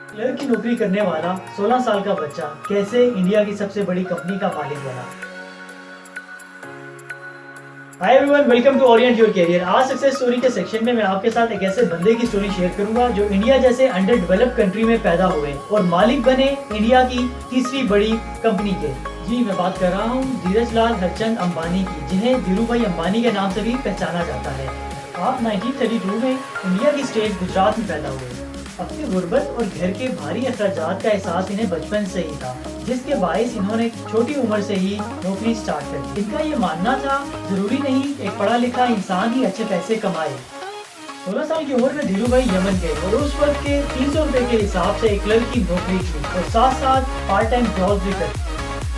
Clerk की नौकरी करने वाला 16 साल का बच्चा कैसे इंडिया की सबसे बड़ी कंपनी का मालिक बना। Hi everyone, welcome to orient your career. आज सक्सेस स्टोरी के सेक्शन में मैं आपके साथ एक ऐसे बंदे की स्टोरी शेयर करूंगा जो इंडिया जैसे अंडर डेवलप्ड कंट्री में पैदा हुए और मालिक बने इंडिया की तीसरी बड़ी कंपनी के। जी, मैं बात कर रहा हूँ धीरज लाल हरचंद अंबानी की, जिन्हें धीरू भाई अंबानी के नाम से भी पहचाना जाता है। आप 1932 में इंडिया की स्टेट गुजरात में पैदा हुए। अपनी गुर्बत और घर के भारी अखराजात का एहसास इन्हें बचपन से ही था, जिसके बायस इन्होंने छोटी उम्र से ही नौकरी स्टार्ट कर दी। इनका ये मानना था जरूरी नहीं एक पढ़ा लिखा इंसान ही अच्छे पैसे कमाए। 16 साल की उम्र में धीरू भाई यमन गए और उस वक्त के 300 रुपए के हिसाब से एक क्लर्क की नौकरी की और साथ साथ पार्ट टाइम जॉब भी कर।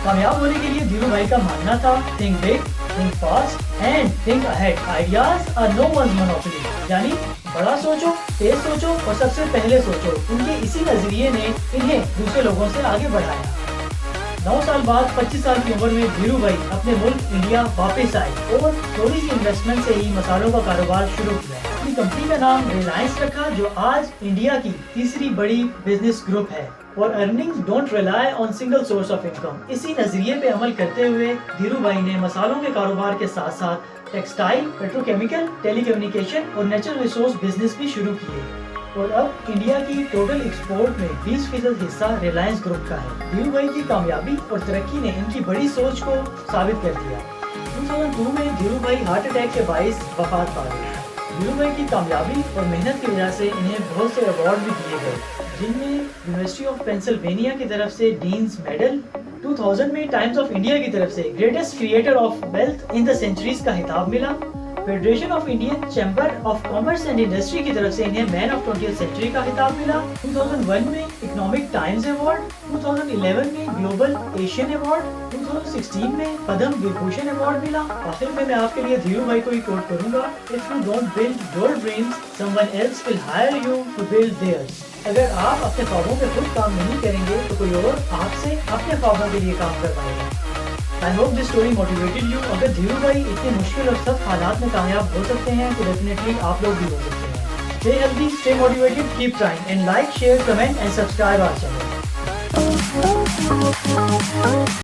कामयाब होने के लिए धीरू भाई का मानना था think big, think fast and think ahead. Ideas are no one's monopoly, यानी बड़ा सोचो, तेज सोचो और सबसे पहले सोचो। उनके इसी नजरिए ने इन्हें दूसरे लोगों से आगे बढ़ाया। 9 साल बाद 25 साल की उम्र में धीरू भाई अपने मुल्क इंडिया वापस आए और थोड़ी सी इन्वेस्टमेंट से ही मसालों का कारोबार शुरू किया। अपनी कंपनी का नाम रिलायंस रखा, जो आज इंडिया की तीसरी बड़ी बिजनेस ग्रुप है और earnings don't rely on single source of income. इसी नजरिए पे अमल करते हुए धीरू भाई ने मसालों के कारोबार के साथ साथ टेक्सटाइल, पेट्रोकेमिकल, टेलीकम्युनिकेशन और नेचुरल रिसोर्स बिजनेस भी शुरू किए और अब इंडिया की टोटल एक्सपोर्ट में 20% हिस्सा रिलायंस ग्रुप का है। धीरू भाई की कामयाबी और तरक्की ने इनकी बड़ी सोच को साबित कर दिया। 2002 में धीरू भाई हार्ट अटैक के बायस वफात पा गए। धीरू भाई की कामयाबी और मेहनत की वजह से इन्हें बहुत से अवार्ड भी दिए गए, जिनमें यूनिवर्सिटी ऑफ पेंसिल्वेनिया की तरफ से डीन्स मेडल, 2000 में टाइम्स ऑफ इंडिया की तरफ से greatest creator of wealth in the centuries का खिताब मिला। Federation of Indian chamber of commerce and industry की तरफ से इन्हें मैन ऑफ 20th सेंचुरी का खिताब मिला। 2001 में इकोनॉमिक टाइम्स अवार्ड, 2011 में ग्लोबल एशियन अवार्ड, 2016 में पद्म विभूषण अवार्ड मिला। आखिर में मैं आपके लिए धीरू भाई को ही कोट करूंगा, if you don't build your dreams, someone else will hire you to build theirs. अगर आप अपने ख्वाबों पे खुद काम नहीं करेंगे तो कोई और आपसे अपने ख्वाबों के लिए काम करवाएगा। I hope this story motivated you। अगर धीरू भाई इतने मुश्किल और सख्त हालात में कामयाब हो सकते हैं तो डेफिनेटली आप लोग भी हो सकते हैं। Stay healthy, stay motivated, keep trying and like, share, comment and subscribe our channel।